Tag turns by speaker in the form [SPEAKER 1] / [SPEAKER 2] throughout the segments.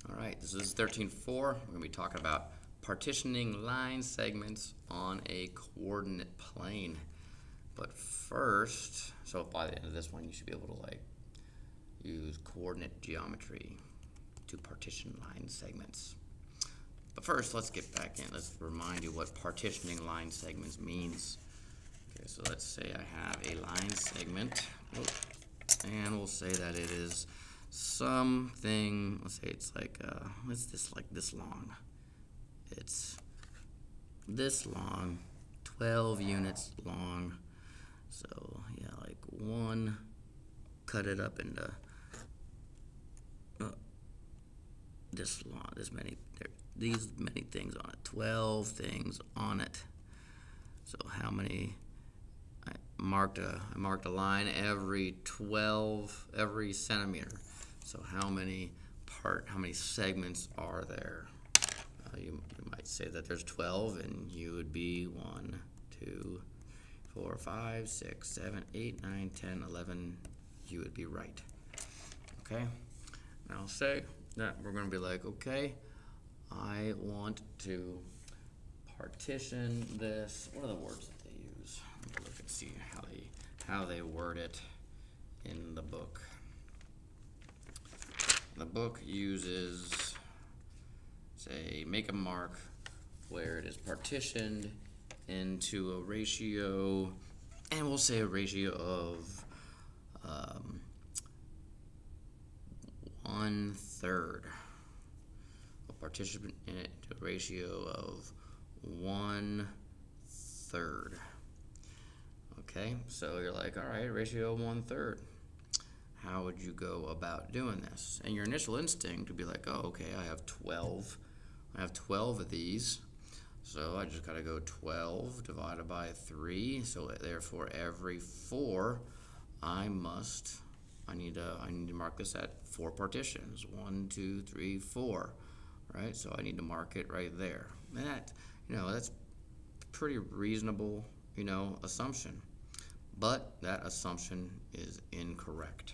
[SPEAKER 1] All right, this is 13.4. We're going to be talking about partitioning line segments on a coordinate plane. But first, so by the end of this one, you should be able to use coordinate geometry to partition line segments. But first, let's get back in. Let's remind you what partitioning line segments means. Okay, so let's say I have a line segment, and we'll say that it is something, let's say it's like this long. It's this long, 12 units long. So yeah, like one, cut it up into this long, these many things on it, 12 things on it. So how many? I marked a line every centimeter. So how many segments are there? You might say that there's 12, and you would be 1, 2, 4, 5, 6, 7, 8, 9, 10, 11. You would be right. Okay? Now say that we're going to be like, okay, I want to partition this. What are the words that they use? Let me look and see how they word it in the book. The book uses, say, make a mark where it is partitioned into a ratio, and we'll say a ratio of 1/3. We'll partition it to a ratio of 1/3. Okay, so you're like, all right, ratio of 1/3. How would you go about doing this? And your initial instinct would be like, oh, okay, I have 12. I have 12 of these. So I just got to go 12 divided by 3. So therefore, every 4, I need to mark this at 4 partitions. 1, 2, 3, 4. Right? So I need to mark it right there. And that's pretty reasonable, assumption. But that assumption is incorrect.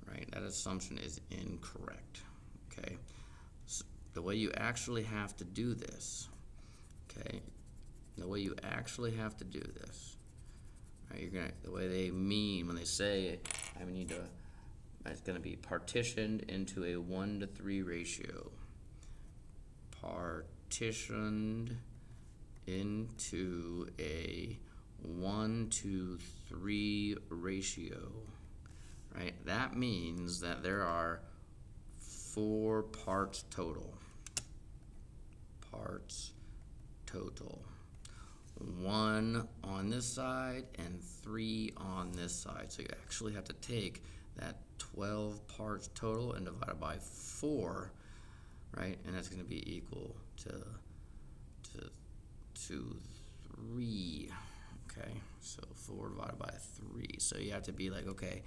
[SPEAKER 1] Right? That assumption is incorrect. Okay? So the way you actually have to do this, okay? The way you actually have to do this, right? The way they mean when they say it's going to be partitioned into a 1-to-3 ratio. Partitioned into a 1-to-3 ratio, right? That means that there are 4 parts total. Parts total. 1 on this side and 3 on this side. So you actually have to take that 12 parts total and divide it by 4, right? And that's going to be equal to 3. Okay, so 4 divided by 3. So you have to be like, okay,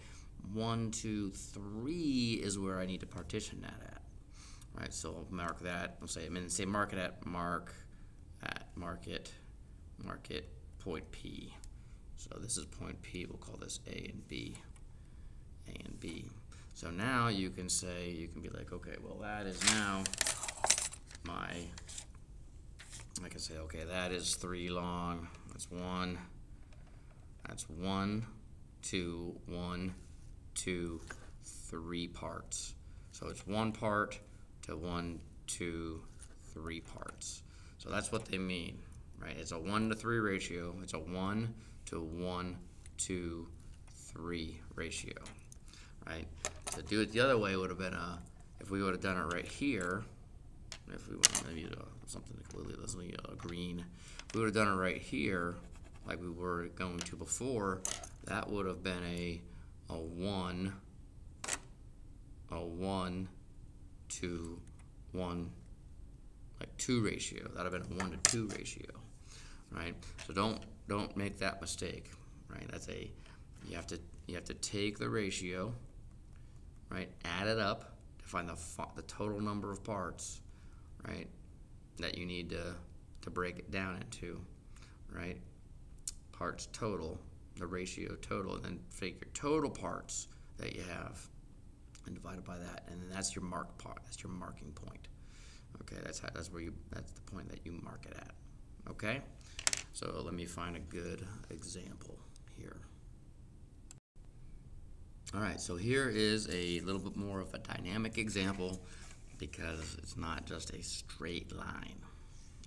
[SPEAKER 1] 1, 2, 3 is where I need to partition that at. Right, so I'll mark that. I'll say mark it at mark it point P. So this is point P. We'll call this A and B. A and B. So now you can be like, okay, well that is now I can say, okay, that is 3 long. That's 1. That's 1, 2, 1, 2, 3 parts. So it's 1 part to 1, 2, 3 parts. So that's what they mean, right? It's a 1-to-3 ratio. It's a 1 to 1, 2, 3 ratio, right? To do it the other way would have been if we would have done it right here. If we would have maybe something completely green, we would have done it right here, like we were going to before. That would have been a 1 to 1, like 2 ratio. That would have been a 1-to-2 ratio, right? So don't make that mistake, right? You have to take the ratio, right? Add it up to find the total number of parts, right? That you need to break it down into, right? Parts total, the ratio total, and then figure total parts that you have. and divided by that, and then that's your mark part. That's your marking point. Okay, that's the point that you mark it at. Okay, so let me find a good example here. All right, so here is a little bit more of a dynamic example because it's not just a straight line.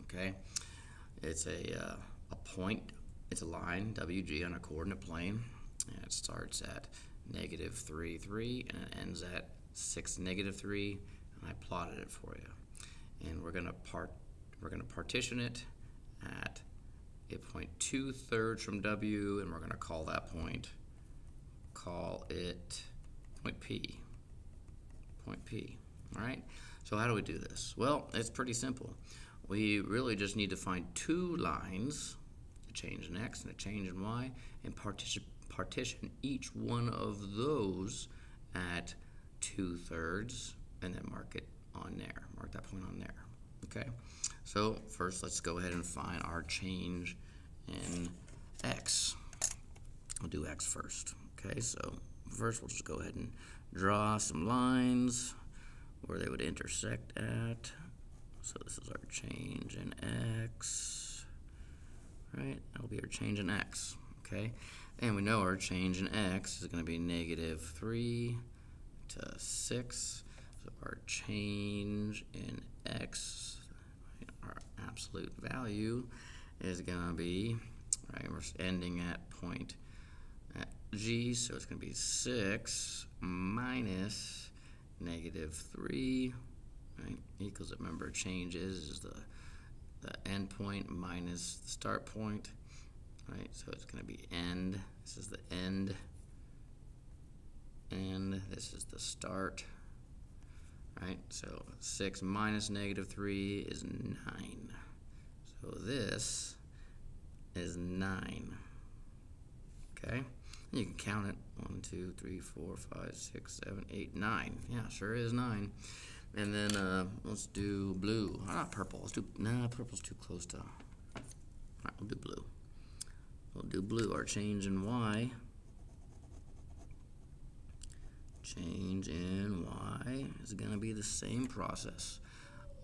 [SPEAKER 1] Okay, it's a point. It's a line WG on a coordinate plane, and it starts at -3, 3, and it ends at 6, -3, and I plotted it for you. And we're gonna partition it at a point 2/3 from W, and we're gonna call that point. Call it point P. Point P. All right. So how do we do this? Well, it's pretty simple. We really just need to find two lines, a change in X and a change in Y, and partition each one of those at 2/3, and then mark it on there. Mark that point on there. Okay. So first, let's go ahead and find our change in X. We'll do X first. Okay, so first we'll just go ahead and draw some lines where they would intersect at. So this is our change in X, right? That'll be our change in X, okay? And we know our change in X is gonna be -3 to 6. So our change in X, our absolute value, is gonna be, right, we're ending at point G, so it's going to be 6 minus -3, right, equals, remember, change is the end point minus the start point, right, so it's going to be end, this is the end, and this is the start, right, so 6 minus -3 is 9, so this is 9, okay? You can count it. 1, 2, 3, 4, 5, 6, 7, 8, 9. Yeah, sure is 9. And then let's do blue. Not purple. Let's do, nah, purple's too close to. All right, we'll do blue. We'll do blue. Our change in Y. Change in Y is going to be the same process.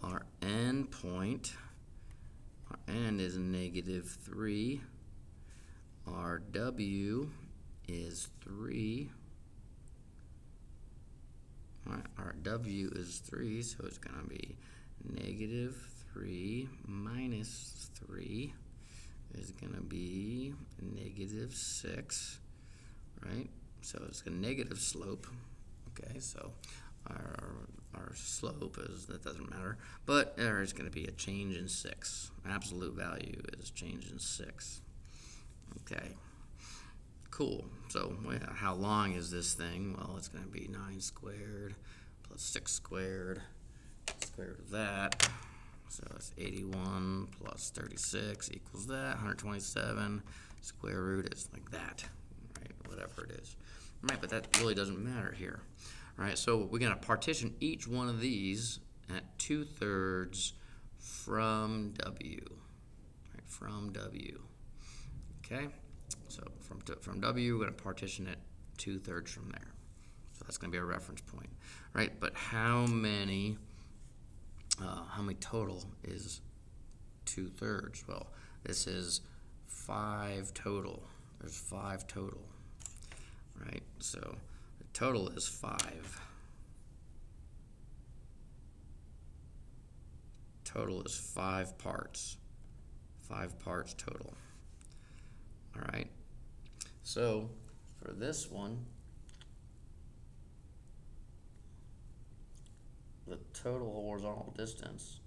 [SPEAKER 1] Our end point, our end is -3. Our W is 3. All right, our W is 3, so it's going to be -3 minus 3 is going to be -6, right? So it's a negative slope. Okay, so our slope is, that doesn't matter, but there is going to be a change in 6. Absolute value is change in 6. Okay. Cool. So how long is this thing? Well, it's going to be 9 squared plus 6 squared, square root of that. So it's 81 plus 36 equals that, 127. Square root is like that, right? Whatever it is. Right, but that really doesn't matter here. All right, so we're going to partition each one of these at 2/3 from W. Right, from W. Okay? So from W, we're going to partition it 2/3 from there. So that's going to be a reference point, right? But how many total is 2/3? Well, this is 5 total. There's 5 total, right? So the total is 5. Total is 5 parts. 5 parts total. All right. So for this one, the total horizontal distance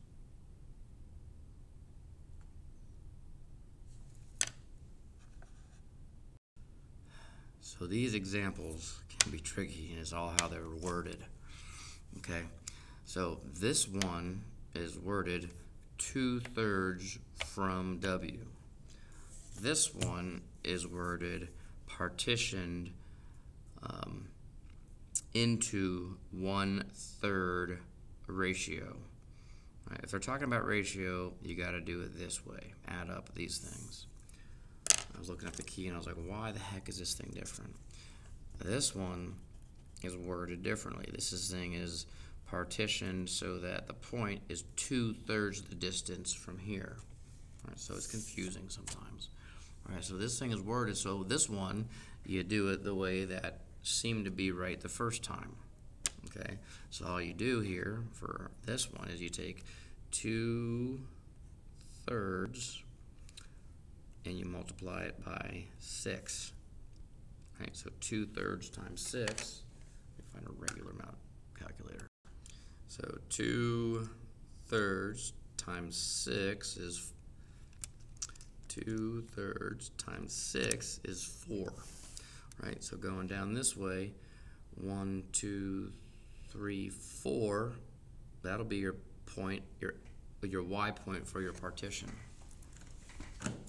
[SPEAKER 1] so these examples can be tricky, and it's all how they're worded. Okay, so this one is worded 2/3 from W. This one is worded partitioned into 1/3 ratio. Right, if they're talking about ratio, you got to do it this way. Add up these things. I was looking at the key and I was like, why the heck is this thing different? This one is worded differently. Thing is partitioned so that the point is 2/3 of the distance from here. All right, so it's confusing sometimes. All right, so this thing is worded, so this one, you do it the way that seemed to be right the first time. Okay, so all you do here for this one is you take 2/3 and you multiply it by 6. Right, so 2/3 times 6. Let me find a regular amount calculator. So 2/3 times 6 is 4. Right, so going down this way, 1, 2, 3, 4. That'll be your point, your y point for your partition,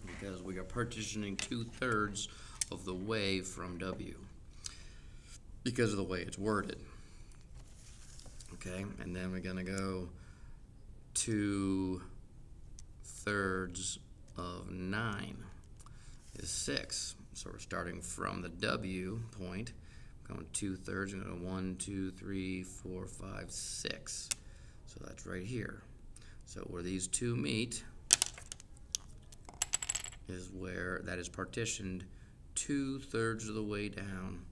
[SPEAKER 1] because we are partitioning 2/3 of the way from W because of the way it's worded. Okay, and then we're gonna go 2/3 of 9 is 6. So we're starting from the W point, going 2/3, and going 1, 2, 3, 4, 5, 6. So that's right here. So where these two meet is where that is partitioned 2/3 of the way down.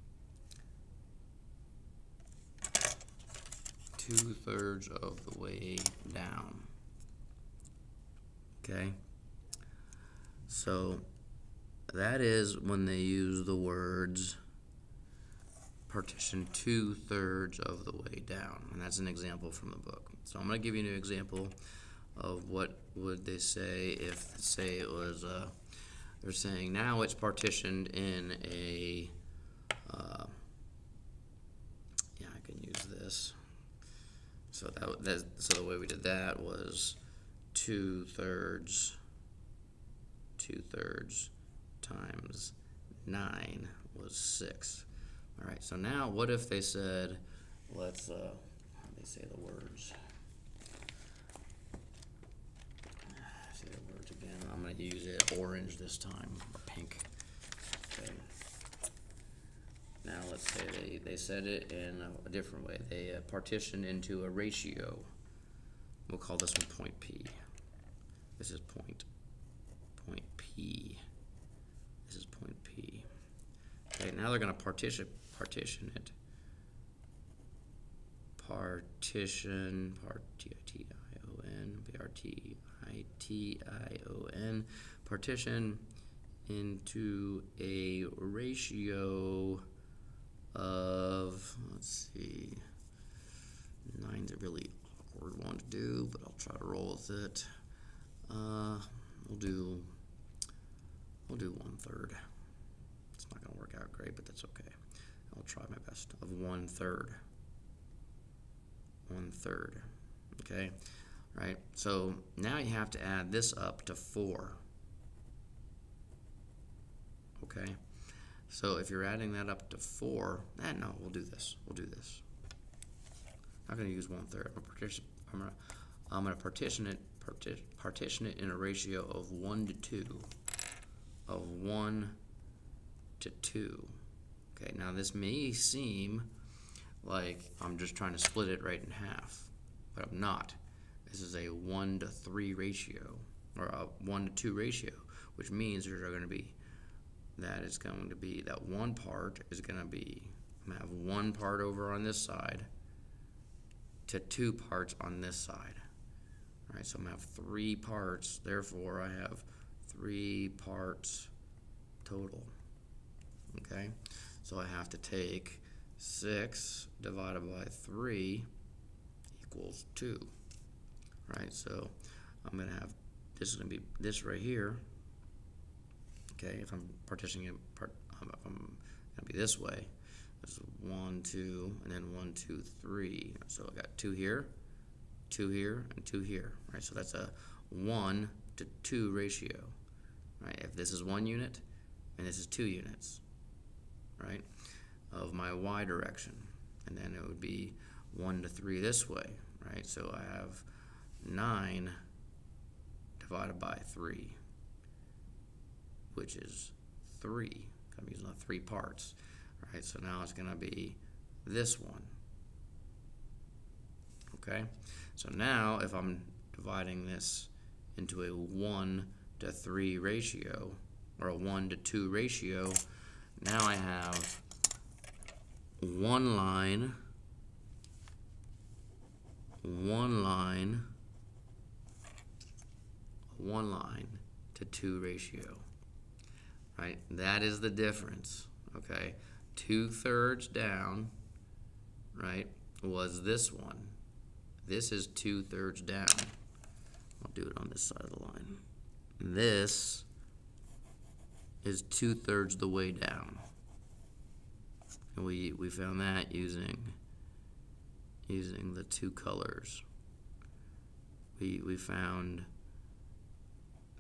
[SPEAKER 1] 2/3 of the way down. Okay? So that is when they use the words partition 2/3 of the way down. And that's an example from the book. So I'm going to give you an example of what would they say if, say, it was, they're saying now it's partitioned in a, yeah, I can use this. So so the way we did that was 2/3 times 9 was 6. All right, so now what if they said, let's, how do they say the words? Say the words again. I'm going to use it orange this time, or pink. Okay. Now let's say they said it in a different way. They partitioned into a ratio. We'll call this one point P. This is point P. This is point P. Okay, now they're going to partition it. Partition, partition into a ratio of, let's see, 9's a really awkward one to do, but I'll try to roll with it. We'll do 1/3. It's not going to work out great, but that's okay. I'll try my best. Of 1/3. 1/3. Okay? Right? So now you have to add this up to 4. Okay? So if you're adding that up to 4, no, we'll do this. We'll do this. I'm not going to use 1/3. I'm going to partition it in a ratio of 1 to 2. Of 1 to 2. Okay, now this may seem like I'm just trying to split it right in half, but I'm not. This is a 1 to 3 ratio, or a 1 to 2 ratio, which means there's going to be, that one part is going to be, I'm going to have one part over on this side to 2 parts on this side. All right, so I'm going to have 3 parts, therefore I have 3 parts total. Okay, so I have to take 6 divided by 3 equals 2. Right, so I'm going to have, this is going to be this right here. Okay, if I'm partitioning it, I'm going to be this way. This is 1, 2, and then 1, 2, 3. So I got 2 here, 2 here, and 2 here. Right, so that's a 1 to 2 ratio. Right, if this is 1 unit and this is 2 units, right, of my y direction, and then it would be 1 to 3 this way, right? So I have 9 divided by 3, which is 3. I'm using the 3 parts, right? So now it's going to be this one. Okay, so now if I'm dividing this into a 1 to 3 ratio, or a 1 to 2 ratio, now I have one line, one line to 2 ratio, right? That is the difference, okay? 2/3 down, right, was this one. This is 2/3 down. I'll do it on this side of the line. This is 2/3 the way down. And we found that using the two colors. We found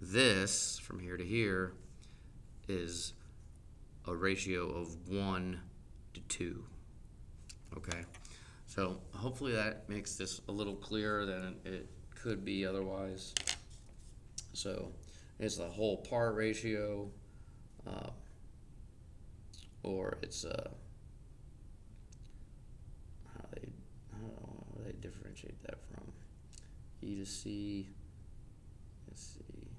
[SPEAKER 1] this from here to here is a ratio of 1 to 2. Okay, so hopefully that makes this a little clearer than it could be otherwise. So it's a whole part ratio, or it's how they differentiate that from E to C. Let's see.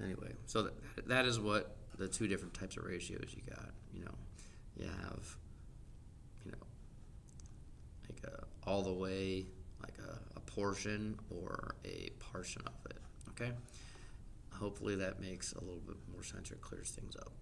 [SPEAKER 1] Anyway, so that is what the two different types of ratios you got. You know, you have, you know, like all the way, like a portion or a portion of it. Okay. Hopefully that makes a little bit more sense or clears things up.